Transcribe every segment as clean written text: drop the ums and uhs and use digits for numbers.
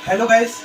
Hello guys,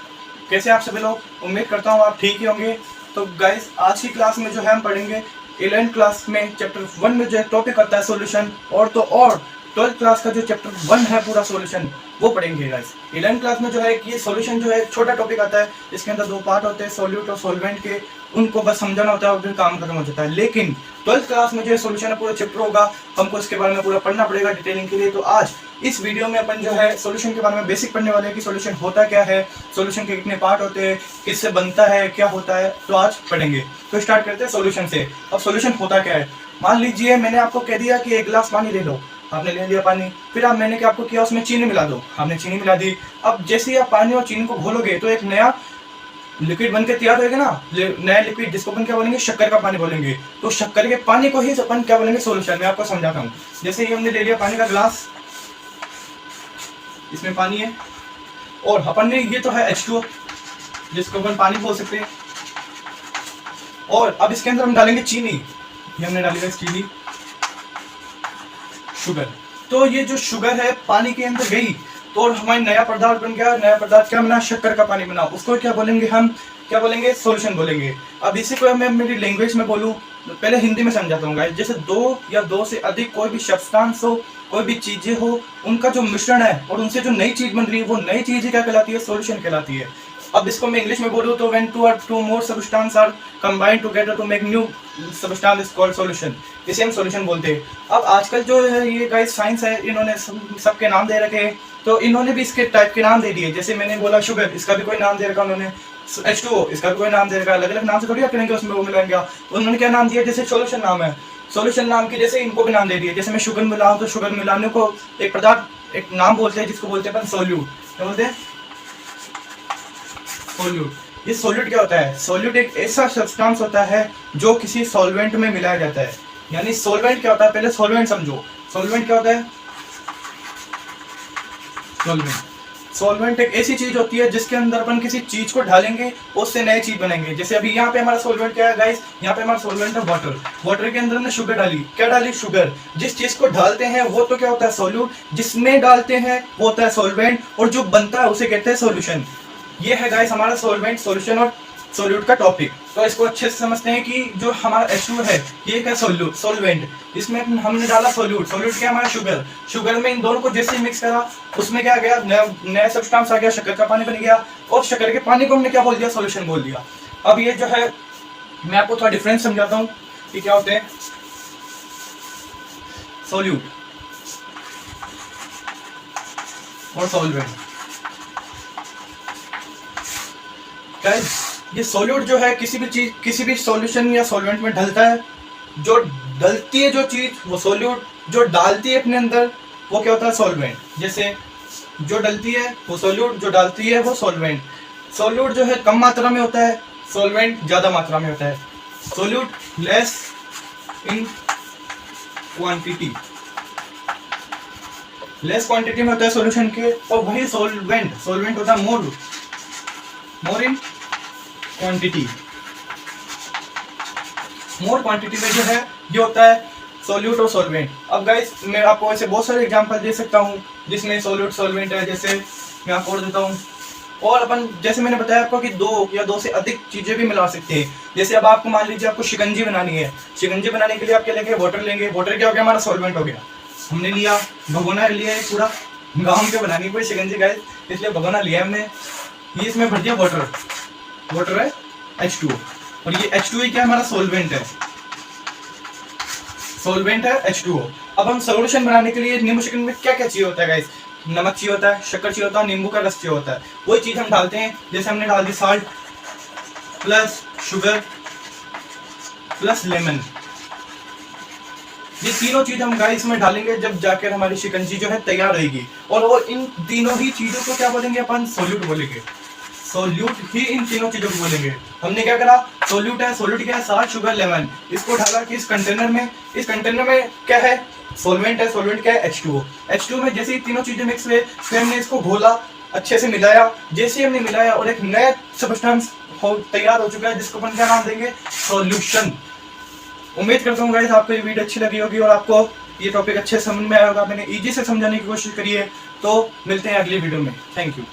कैसे आप सभी लोग। उम्मीद करता हूँ आप ठीक ही होंगे। तो गाइस, आज की क्लास में जो है हम पढ़ेंगे 11th क्लास में चैप्टर 1 में जो है टॉपिक आता है सॉल्यूशन, और 12th क्लास का जो चैप्टर 1 है पूरा सॉल्यूशन वो पढ़ेंगे गाइस। 11th क्लास में जो है ये सॉल्यूशन जो है एक छोटा टॉपिक आता है। इसके अंदर 2 पार्ट होते हैं, सॉल्यूट और सॉल्वेंट के। उनको बस समझाना होता है और फिर काम खत्म हो जाता है। लेकिन 12th क्लास में जो है सॉल्यूशन पूरा चैप्टर होगा, हमको इसके बारे में पूरा पढ़ना पड़ेगा डिटेलिंग के लिए। तो आज इस वीडियो में अपन जो है सॉल्यूशन के बारे में बेसिक पढ़ने वाले हैं कि सॉल्यूशन होता क्या है, सॉल्यूशन के कितने पार्ट होते हैं, किससे बनता है, क्या होता है। तो आज पढ़ेंगे। तो स्टार्ट करते हैं सॉल्यूशन से। अब सॉल्यूशन होता क्या है, मान लीजिए मैंने आपको कह दिया कि 1 गिलास पानी ले लो, आपने ले लिया पानी। फिर मैंने क्या आपको किया, उसमें चीनी मिला दो, आपने चीनी मिला दी। अब जैसे ही आप पानी और चीनी को घोलोगे तो एक नया लिक्विड बनके तैयार होगा ना, नया लिक्विड, जिसको अपन क्या बोलेंगे, शक्कर का पानी बोलेंगे। तो शक्कर के पानी को ही अपन क्या बोलेंगे, सॉल्यूशन। मैं आपको समझाता हूँ। जैसे ही हमने ले लिया पानी का ग्लास, इसमें पानी है और अपन ने ये तो है H2O, जिसको अपन पानी बोल सकते हैं। और अब इसके अंदर हम डालेंगे चीनी। ये हमने डाली है चीनी, शुगर। तो ये जो शुगर है पानी के अंदर गई तो हमारा नया पदार्थ बन गया। नया पदार्थ क्या बना, शक्कर का पानी बना। उसको क्या बोलेंगे, हम क्या बोलेंगे, सॉल्यूशन बोलेंगे। अब इसी को मैं मेरी लैंग्वेज में बोलूं, पहले हिंदी में समझाता हूँ गाइस। जैसे 2 या 2 से अधिक कोई भी सब्सटेंस हो, कोई भी चीजें हो, उनका जो मिश्रण है और उनसे जो नई चीज बन रही है, वो नई चीज क्या कहलाती है, सॉल्यूशन कहलाती है। अब इसको मैं इंग्लिश में बोलूँ तो when 2 or 2 more substances are combined together to make new substance is called solution। इसे हम सॉल्यूशन बोलते हैं। अब आजकल जो है ये गाइस साइंस है, इन्होंने सबके नाम दे रखे हैं। तो इन्होंने भी इसके टाइप के नाम दे दिए। जैसे मैंने बोला शुगर, इसका भी कोई नाम दे रखा उन्होंने। H2O, इसका भी कोई नाम दे रखा। अलग अलग नाम से थोड़ी करेंगे उसमें वो मिलाएंगे। उन्होंने क्या नाम दिया, जैसे सॉल्यूशन नाम है, सॉल्यूशन नाम की जैसे इनको भी नाम दे दिए। जैसे मैं शुगर मिलाऊं तो शुगर मिलाने को एक पदार्थ, एक नाम बोलते हैं जिसको बोलते हैं अपन सोल्यूट। क्या बोलते हैं, सोल्यूट। ये सोल्यूट क्या होता है, सोल्यूट एक ऐसा सब्सटेंस होता है जो किसी सॉल्वेंट में मिलाया जाता है। यानी सॉल्वेंट क्या होता है, पहले सॉल्वेंट समझो। सॉल्वेंट क्या होता है, सॉल्वेंट एक ऐसी चीज होती है जिसके अंदर अपन किसी चीज को डालेंगे, उससे नई चीज बनेंगे। जैसे अभी यहाँ पे हमारा सॉल्वेंट क्या है गाइस, यहाँ पे हमारा सॉल्वेंट है वाटर। वाटर के अंदर हमने शुगर डाली। क्या डाली, शुगर। जिस चीज को डालते हैं वो तो क्या होता है, सोल्यूट। जिसमें डालते हैं वो होता है सॉल्वेंट, और जो बनता है उसे कहते हैं सॉल्यूशन। ये है गाइस हमारा सॉल्वेंट, सॉल्यूशन और सॉल्यूट का टॉपिक। तो इसको अच्छे से समझते हैं कि जो हमारा H2O है ये क्या, सॉल्वेंट। इसमें हमने डाला सॉल्यूट। सॉल्यूट क्या, हमारा शुगर। शुगर में इन दोनों को जैसे ही मिक्स करा, उसमें क्या गया, नया सब्सटेंस आ गया, शक्कर का पानी बन गया। और शक्कर के पानी को हमने क्या बोल दिया, सॉल्यूशन बोल दिया। अब ये जो है मैं आपको थोड़ा डिफरेंस समझाता हूँ कि क्या होते हैं सॉल्यूट और सॉल्वेंट। गाइस, ये सॉल्यूट जो है किसी भी चीज, किसी भी सॉल्यूशन या सॉल्वेंट में ढलता है। जो डलती है जो चीज वो सॉल्यूट, जो डालती है अपने अंदर वो क्या होता है, सॉल्वेंट। जैसे जो डलती है वो सॉल्यूट, जो डालती है वो सॉल्वेंट। सॉल्यूट जो है कम मात्रा में होता है, सॉल्वेंट ज्यादा मात्रा में होता है। Solute less in quantity, less quantity में होता है सॉल्यूशन के। और वही सॉल्वेंट, सॉल्वेंट होता है मोर इन क्वांटिटी। मोर क्वांटिटी में जो है ये होता है सॉल्यूट और सॉल्वेंट। अब गाइस मैं आपको ऐसे बहुत सारे एग्जांपल दे सकता हूँ जिसमें सॉल्यूट सॉल्वेंट है। जैसे मैं आपको और देता हूँ। और अपन जैसे मैंने बताया आपको कि 2 या 2 से अधिक चीजें भी मिला सकते हैं। जैसे अब आपको मान लीजिए आपको शिकंजी बनानी है। शिकंजी बनाने के लिए आप क्या लेंगे, वाटर लेंगे। वाटर क्या हो गया, हमारा सॉल्वेंट हो गया। हमने लिया भगोना लिया है, पूरा गाँव के बनानी पड़ी शिकंजी गाइस, इसलिए भगोना लिया हमने। ये इसमें भर दिया वाटर, वाटर है H2O, और ये H2O क्या, हमारा सॉल्वेंट है। सॉल्वेंट है H2O। अब हम सॉल्यूशन बनाने के लिए नींबू शिकंजी में क्या क्या चाहिए होता है गाइस, नमक चाहिए होता है, शक्कर चाहिए होता है, नींबू का रस चाहिए होता है। वही चीज हम डालते हैं। जैसे हमने डाल दी salt plus sugar plus lemon. ये तीनों चीज हम गाइस में डालेंगे, जब जाकर हमारी शिकंजी जो है तैयार रहेगी। और इन तीनों ही चीजों को क्या बोलेंगे अपन, सॉल्यूट बोलेंगे। सॉल्यूट ही इन तीनों चीजों को बोलेंगे। हमने क्या करा, सॉल्यूट है, सॉल्यूट क्या है, साल्ट शुगर लेमन। इसको डाला कि इस कंटेनर में, इस कंटेनर में क्या है, सॉल्वेंट है। सॉल्वेंट क्या है, H2O। H2O में जैसे ही तीनों चीजें मिक्स हुए, फिर हमने इसको घोला, अच्छे से मिलाया। जैसे ही हमने मिलाया और एक नया सब्सटेंस तैयार हो चुका है, जिसको अपन क्या नाम देंगे, सॉल्यूशन। उम्मीद करता हूँ गाइस आपको ये वीडियो अच्छी लगी होगी और आपको ये टॉपिक अच्छे समझ में आया होगा। मैंने इजी से समझाने की कोशिश करी है। तो मिलते हैं अगली वीडियो में। Thank you.